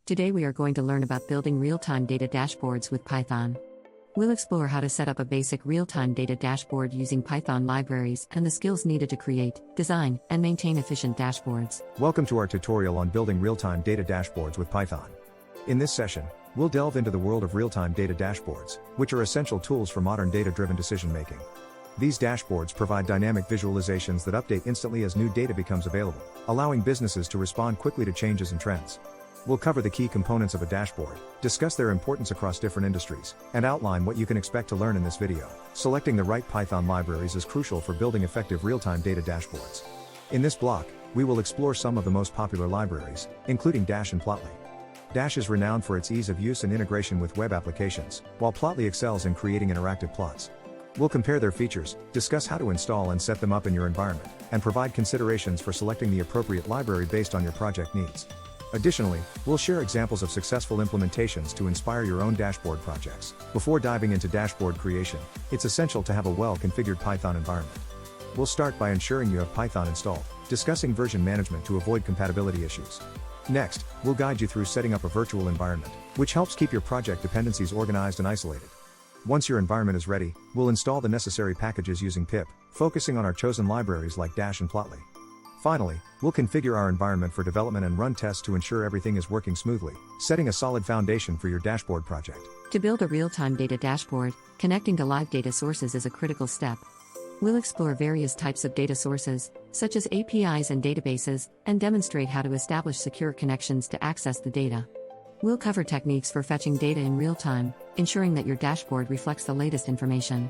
Today we are going to learn about building real-time data dashboards with Python. We'll explore how to set up a basic real-time data dashboard using Python libraries and the skills needed to create, design, and maintain efficient dashboards. Welcome to our tutorial on building real-time data dashboards with Python. In this session, we'll delve into the world of real-time data dashboards, which are essential tools for modern data-driven decision-making. These dashboards provide dynamic visualizations that update instantly as new data becomes available, allowing businesses to respond quickly to changes and trends. We'll cover the key components of a dashboard, discuss their importance across different industries, and outline what you can expect to learn in this video. Selecting the right Python libraries is crucial for building effective real-time data dashboards. In this block, we will explore some of the most popular libraries, including Dash and Plotly. Dash is renowned for its ease of use and integration with web applications, while Plotly excels in creating interactive plots. We'll compare their features, discuss how to install and set them up in your environment, and provide considerations for selecting the appropriate library based on your project needs. Additionally, we'll share examples of successful implementations to inspire your own dashboard projects. Before diving into dashboard creation, it's essential to have a well-configured Python environment. We'll start by ensuring you have Python installed, discussing version management to avoid compatibility issues. Next, we'll guide you through setting up a virtual environment, which helps keep your project dependencies organized and isolated. Once your environment is ready, we'll install the necessary packages using pip, focusing on our chosen libraries like Dash and Plotly. Finally, we'll configure our environment for development and run tests to ensure everything is working smoothly, setting a solid foundation for your dashboard project. To build a real-time data dashboard, connecting to live data sources is a critical step. We'll explore various types of data sources, such as APIs and databases, and demonstrate how to establish secure connections to access the data. We'll cover techniques for fetching data in real time, ensuring that your dashboard reflects the latest information.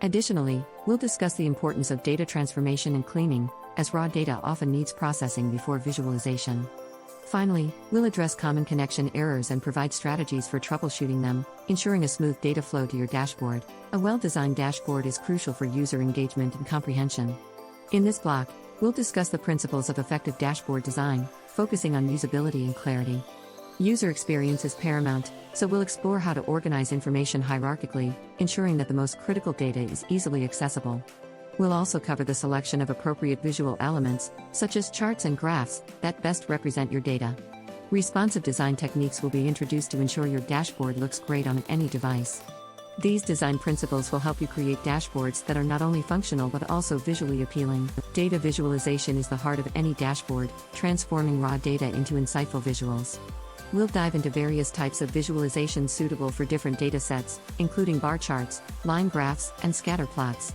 Additionally, we'll discuss the importance of data transformation and cleaning, as raw data often needs processing before visualization. Finally, we'll address common connection errors and provide strategies for troubleshooting them, ensuring a smooth data flow to your dashboard. A well-designed dashboard is crucial for user engagement and comprehension. In this block, we'll discuss the principles of effective dashboard design, focusing on usability and clarity. User experience is paramount, so we'll explore how to organize information hierarchically, ensuring that the most critical data is easily accessible. We'll also cover the selection of appropriate visual elements, such as charts and graphs, that best represent your data. Responsive design techniques will be introduced to ensure your dashboard looks great on any device. These design principles will help you create dashboards that are not only functional but also visually appealing. Data visualization is the heart of any dashboard, transforming raw data into insightful visuals. We'll dive into various types of visualizations suitable for different data sets, including bar charts, line graphs, and scatter plots.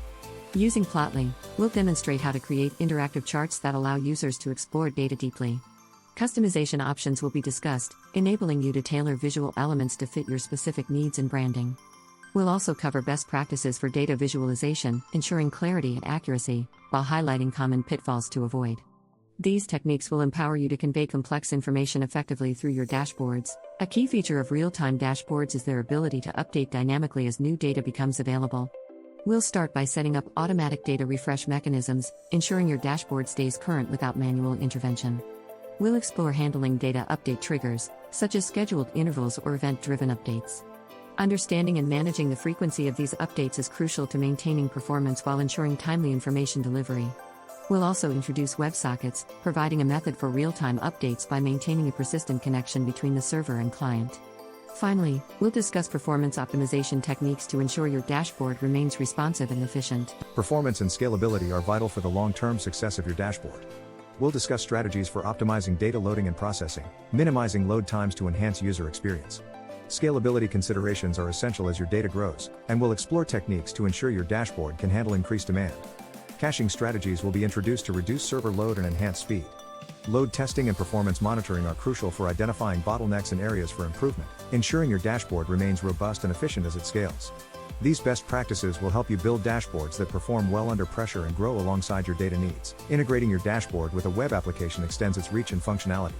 Using Plotly, we'll demonstrate how to create interactive charts that allow users to explore data deeply. Customization options will be discussed, enabling you to tailor visual elements to fit your specific needs and branding. We'll also cover best practices for data visualization, ensuring clarity and accuracy, while highlighting common pitfalls to avoid. These techniques will empower you to convey complex information effectively through your dashboards. A key feature of real-time dashboards is their ability to update dynamically as new data becomes available. We'll start by setting up automatic data refresh mechanisms, ensuring your dashboard stays current without manual intervention. We'll explore handling data update triggers, such as scheduled intervals or event-driven updates. Understanding and managing the frequency of these updates is crucial to maintaining performance while ensuring timely information delivery. We'll also introduce WebSockets, providing a method for real-time updates by maintaining a persistent connection between the server and client. Finally, we'll discuss performance optimization techniques to ensure your dashboard remains responsive and efficient. Performance and scalability are vital for the long-term success of your dashboard. We'll discuss strategies for optimizing data loading and processing, minimizing load times to enhance user experience. Scalability considerations are essential as your data grows, and we'll explore techniques to ensure your dashboard can handle increased demand. Caching strategies will be introduced to reduce server load and enhance speed. Load testing and performance monitoring are crucial for identifying bottlenecks and areas for improvement, ensuring your dashboard remains robust and efficient as it scales. These best practices will help you build dashboards that perform well under pressure and grow alongside your data needs. Integrating your dashboard with a web application extends its reach and functionality.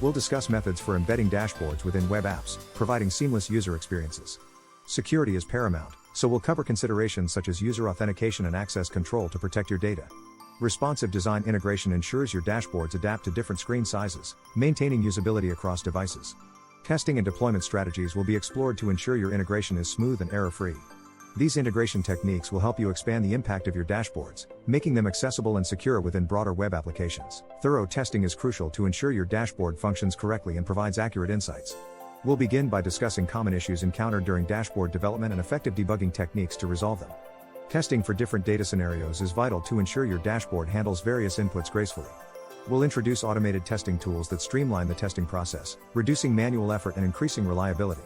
We'll discuss methods for embedding dashboards within web apps, providing seamless user experiences. Security is paramount, so we'll cover considerations such as user authentication and access control to protect your data. Responsive design integration ensures your dashboards adapt to different screen sizes, maintaining usability across devices. Testing and deployment strategies will be explored to ensure your integration is smooth and error-free. These integration techniques will help you expand the impact of your dashboards, making them accessible and secure within broader web applications. Thorough testing is crucial to ensure your dashboard functions correctly and provides accurate insights. We'll begin by discussing common issues encountered during dashboard development and effective debugging techniques to resolve them. Testing for different data scenarios is vital to ensure your dashboard handles various inputs gracefully. We'll introduce automated testing tools that streamline the testing process, reducing manual effort and increasing reliability.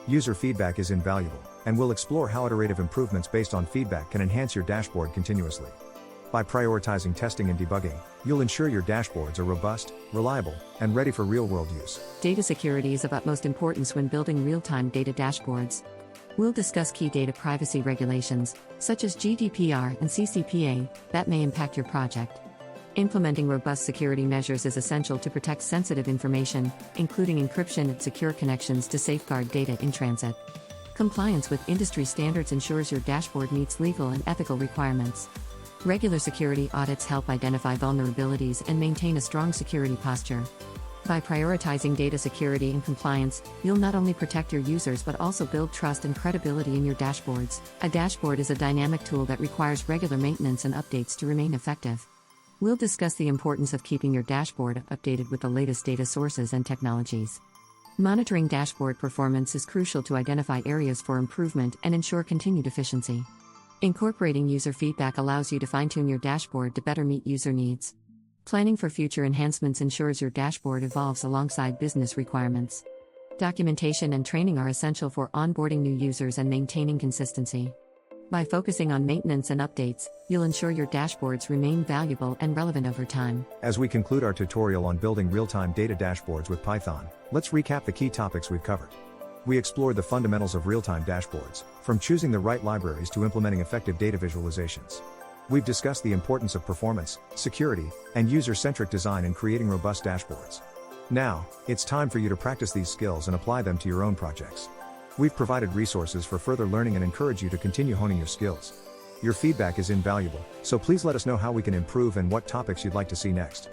User feedback is invaluable, and we'll explore how iterative improvements based on feedback can enhance your dashboard continuously. By prioritizing testing and debugging, you'll ensure your dashboards are robust, reliable, and ready for real-world use. Data security is of utmost importance when building real-time data dashboards. We'll discuss key data privacy regulations, such as GDPR and CCPA, that may impact your project. Implementing robust security measures is essential to protect sensitive information, including encryption and secure connections to safeguard data in transit. Compliance with industry standards ensures your dashboard meets legal and ethical requirements. Regular security audits help identify vulnerabilities and maintain a strong security posture. By prioritizing data security and compliance, you'll not only protect your users but also build trust and credibility in your dashboards. A dashboard is a dynamic tool that requires regular maintenance and updates to remain effective. We'll discuss the importance of keeping your dashboard updated with the latest data sources and technologies. Monitoring dashboard performance is crucial to identify areas for improvement and ensure continued efficiency. Incorporating user feedback allows you to fine-tune your dashboard to better meet user needs. Planning for future enhancements ensures your dashboard evolves alongside business requirements. Documentation and training are essential for onboarding new users and maintaining consistency. By focusing on maintenance and updates, you'll ensure your dashboards remain valuable and relevant over time. As we conclude our tutorial on building real-time data dashboards with Python, let's recap the key topics we've covered. We explored the fundamentals of real-time dashboards, from choosing the right libraries to implementing effective data visualizations. We've discussed the importance of performance, security, and user-centric design in creating robust dashboards. Now, it's time for you to practice these skills and apply them to your own projects. We've provided resources for further learning and encourage you to continue honing your skills. Your feedback is invaluable, so please let us know how we can improve and what topics you'd like to see next.